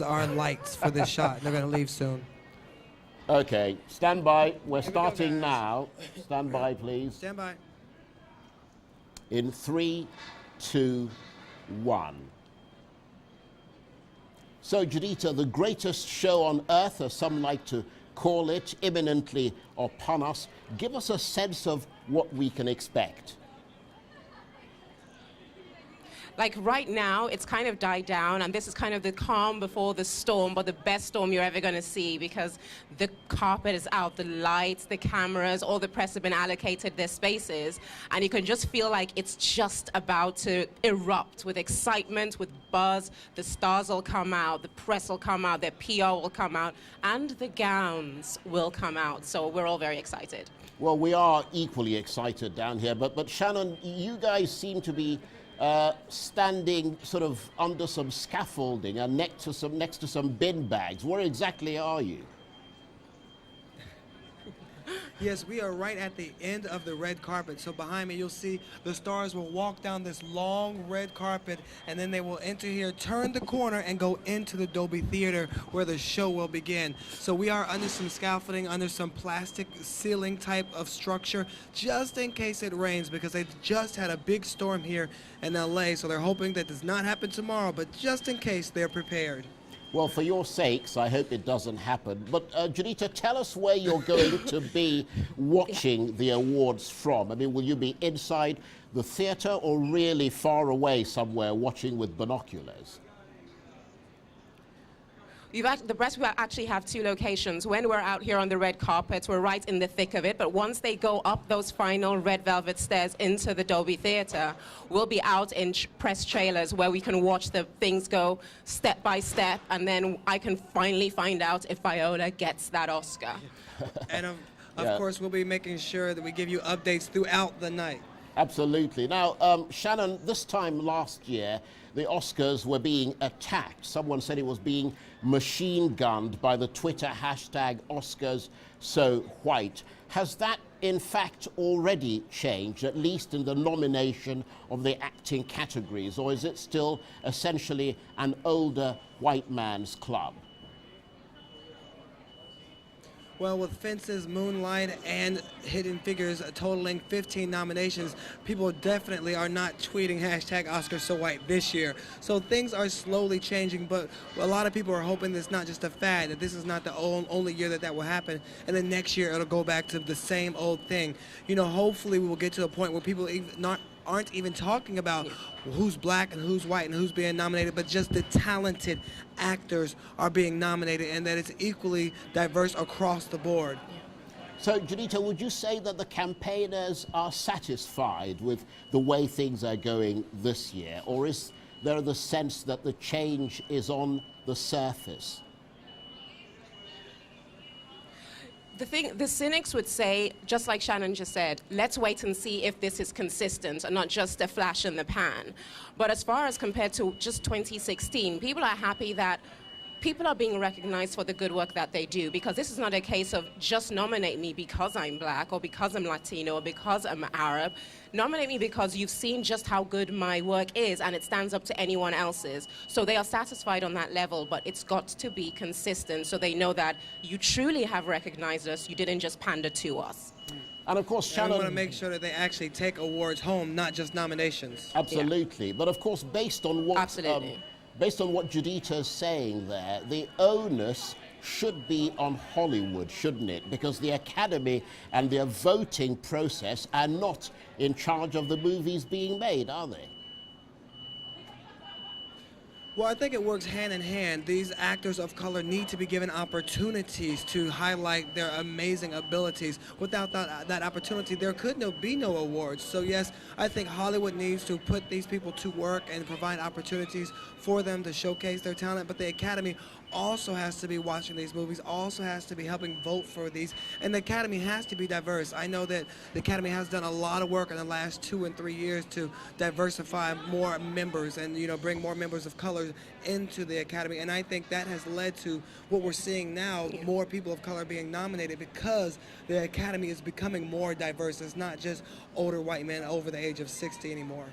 Our lights for this shot. They're going to leave soon. Okay, stand by. We're Here we go, starting guys. now. Stand by, please. Stand by. In 3, 2, 1. So, Judita, the greatest show on earth, as some like to call it, imminently upon us. Give us a sense of what we can expect. Like right now, it's kind of died down, and this is kind of the calm before the storm, but the best storm you're ever going to see, because the carpet is out, the lights, the cameras, all the press have been allocated their spaces, and you can just feel like it's just about to erupt with excitement, with buzz. The stars will come out, the press will come out, their PR will come out, and the gowns will come out. So we're all very excited. Well, we are equally excited down here, but Shannon, you guys seem to be standing sort of under some scaffolding and next to some bin bags. Where exactly are you? Yes, we are right at the end of the red carpet. So behind me, you'll see the stars will walk down this long red carpet, and then they will enter here, turn the corner, and go into the Dolby Theater where the show will begin. So we are under some scaffolding, under some plastic ceiling type of structure, just in case it rains, because they just had a big storm here in LA. So they're hoping that does not happen tomorrow, but just in case, they're prepared. Well, for your sakes, I hope it doesn't happen. But, Judita, tell us where you're going to be watching the awards from. I mean, will you be inside the theatre or really far away somewhere watching with binoculars? The press will actually have two locations. When we're out here on the red carpet, we're right in the thick of it, but once they go up those final red velvet stairs into the Dolby Theater, we'll be out in press trailers where we can watch the things go step by step, and then I can finally find out if Viola gets that Oscar. And of course, we'll be making sure that we give you updates throughout the night. Absolutely. Now, Shannon, this time last year, the Oscars were being attacked. Someone said it was being machine gunned by the Twitter hashtag #OscarsSoWhite. Has that, in fact, already changed, at least in the nomination of the acting categories, or is it still essentially an older white man's club? Well, with Fences, Moonlight, and Hidden Figures totaling 15 nominations, people definitely are not tweeting hashtag #OscarsSoWhite this year. So things are slowly changing, but a lot of people are hoping that it's not just a fad, that this is not the only year that will happen, and then next year it'll go back to the same old thing. You know, hopefully we will get to a point where people aren't even talking about who's black and who's white and who's being nominated, but just the talented actors are being nominated, and that it's equally diverse across the board. So, Judita, would you say that the campaigners are satisfied with the way things are going this year, or is there the sense that the change is on the surface? The cynics would say, just like Shannon just said, let's wait and see if this is consistent and not just a flash in the pan. But as far as compared to just 2016, people are happy that people are being recognized for the good work that they do, because this is not a case of just nominate me because I'm black or because I'm Latino or because I'm Arab. Nominate me because you've seen just how good my work is and it stands up to anyone else's. So they are satisfied on that level, but it's got to be consistent so they know that you truly have recognized us, you didn't just pander to us. And of course, Shannon, we want to make sure that they actually take awards home, not just nominations. Absolutely. Yeah. But of course, based on what Judita's saying there, the onus should be on Hollywood, shouldn't it? Because the Academy and their voting process are not in charge of the movies being made, are they? Well, I think it works hand in hand. These actors of color need to be given opportunities to highlight their amazing abilities. Without that opportunity, there could be no awards. So yes, I think Hollywood needs to put these people to work and provide opportunities for them to showcase their talent. But the Academy also has to be watching these movies, also has to be helping vote for these, and the Academy has to be diverse. I know that the Academy has done a lot of work in the last 2 and 3 years to diversify more members and, you know, bring more members of color into the Academy, and I think that has led to what we're seeing now, more people of color being nominated, because the Academy is becoming more diverse. It's not just older white men over the age of 60 anymore.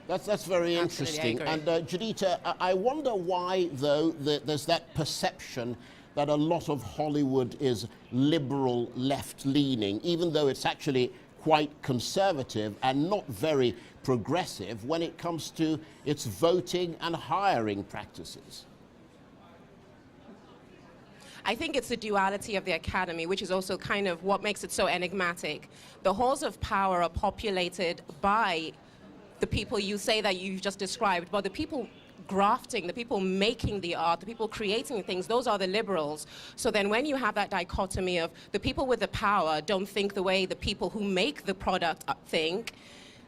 That's very interesting. And Judita, I wonder why, though, there's that perception that a lot of Hollywood is liberal, left-leaning, even though it's actually quite conservative and not very progressive when it comes to its voting and hiring practices. I think it's the duality of the Academy, which is also kind of what makes it so enigmatic. The halls of power are populated by the people you say that you just described, but the people grafting, the people making the art, the people creating things, those are the liberals. So then when you have that dichotomy of the people with the power don't think the way the people who make the product think,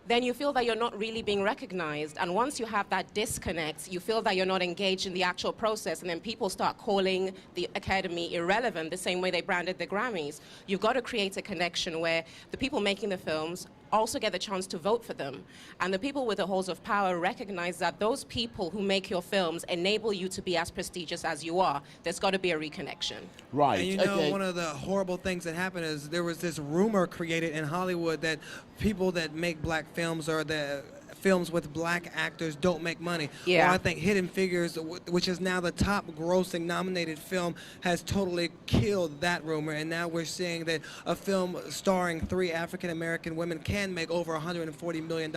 then you feel that you're not really being recognized. And once you have that disconnect, you feel that you're not engaged in the actual process, and then people start calling the Academy irrelevant, the same way they branded the Grammys. You've got to create a connection where the people making the films also get the chance to vote for them. And the people with the halls of power recognize that those people who make your films enable you to be as prestigious as you are. There's got to be a reconnection. Right. And you know, one of the horrible things that happened is there was this rumor created in Hollywood that people that make black films or the films with black actors don't make money. Yeah. Well, I think Hidden Figures, which is now the top grossing nominated film, has totally killed that rumor. And now we're seeing that a film starring 3 African-American women can make over $140 million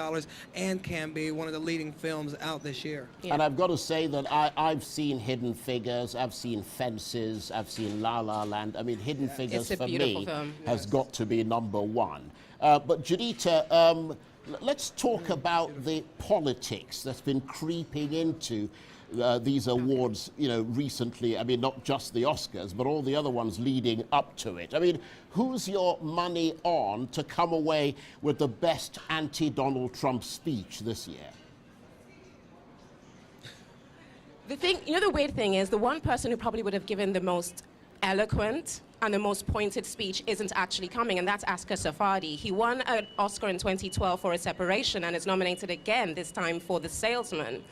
and can be one of the leading films out this year. Yeah. And I've got to say that I've seen Hidden Figures, I've seen Fences, I've seen La La Land. I mean, Hidden Figures for me has got to be #1. But Judita, let's talk about the politics that's been creeping into these awards, you know, recently. I mean, not just the Oscars, but all the other ones leading up to it. I mean, who's your money on to come away with the best anti-Donald Trump speech this year? The thing, you know, the weird thing is the one person who probably would have given the most eloquent and the most pointed speech isn't actually coming, and that's Asghar Farhadi. He won an Oscar in 2012 for A Separation and is nominated again, this time for The Salesman.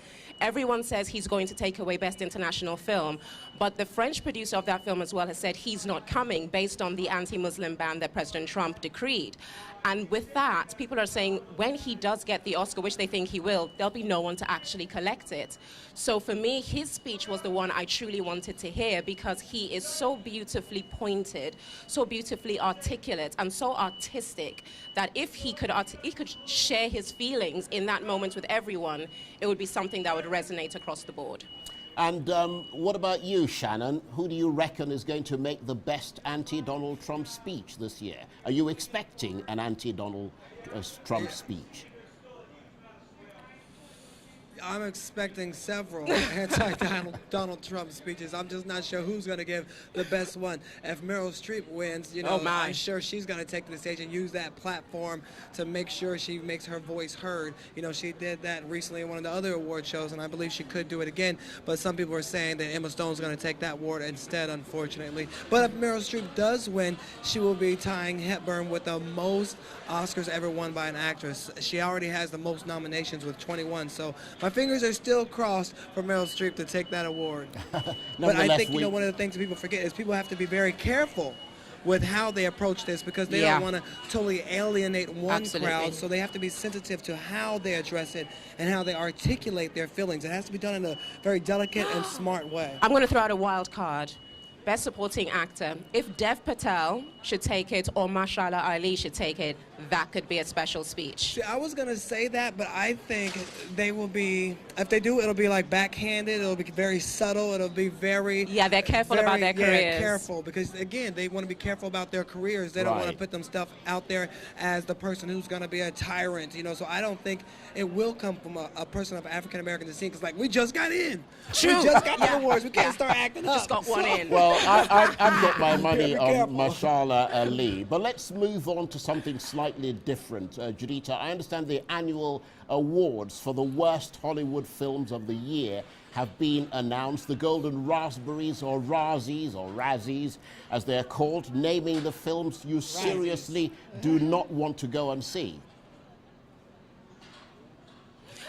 Everyone says he's going to take away Best International Film, but the French producer of that film as well has said he's not coming based on the anti-Muslim ban that President Trump decreed. And with that, people are saying when he does get the Oscar, which they think he will, there'll be no one to actually collect it. So for me, his speech was the one I truly wanted to hear because he is so beautifully pointed, so beautifully articulate, and so artistic that if he could share his feelings in that moment with everyone, it would be something that would resonate across the board. And what about you, Shannon? Who do you reckon is going to make the best anti-Donald Trump speech this year? Are you expecting an anti-Donald Trump speech? I'm expecting several anti-Donald Trump speeches. I'm just not sure who's going to give the best one. If Meryl Streep wins, you know, I'm sure she's going to take to the stage and use that platform to make sure she makes her voice heard. You know, she did that recently in one of the other award shows, and I believe she could do it again. But some people are saying that Emma Stone's going to take that award instead, unfortunately. But if Meryl Streep does win, she will be tying Hepburn with the most Oscars ever won by an actress. She already has the most nominations with 21. So my fingers are still crossed for Meryl Streep to take that award. But I think, you know, one of the things that people forget is people have to be very careful with how they approach this because they don't want to totally alienate one crowd. So they have to be sensitive to how they address it and how they articulate their feelings. It has to be done in a very delicate and smart way. I'm going to throw out a wild card. Best Supporting Actor. If Dev Patel should take it or Mahershala Ali should take it, that could be a special speech. See, I was going to say that, but I think they will be, if they do, it'll be like backhanded, it'll be very subtle, it'll be very... Yeah, they're careful about their careers. Yeah, careful, because again, they want to be careful about their careers. They don't want to put them stuff out there as the person who's going to be a tyrant, you know, so I don't think it will come from a person of African-American descent, because like, we just got in. True. We just got the awards, we can't start acting up. Just got one in. Well, I've got my money on Mahershala Ali, but let's move on to something slightly different. Judita, I understand the annual awards for the worst Hollywood films of the year have been announced. The Golden Raspberries, or Razzies, as they're called, naming the films you seriously do not want to go and see.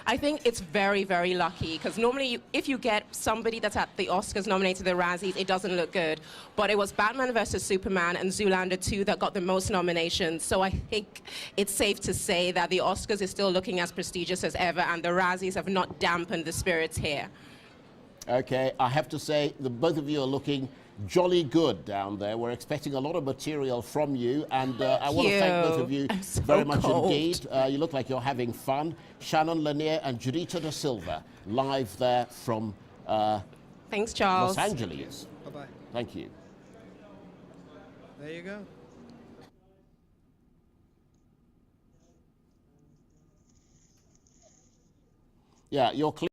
I think it's very, very lucky because normally if you get somebody that's at the Oscars nominated to the Razzies, it doesn't look good. But it was Batman vs. Superman and Zoolander 2 that got the most nominations. So I think it's safe to say that the Oscars is still looking as prestigious as ever, and the Razzies have not dampened the spirits here. Okay, I have to say that both of you are looking jolly good down there. We're expecting a lot of material from you, and I want to thank both of you very much indeed. You look like you're having fun. Shannon Lanier and Judita Da Silva, live there from Thanks, Charles. Los Angeles. Bye-bye. Thank you. There you go. Yeah, you're clear.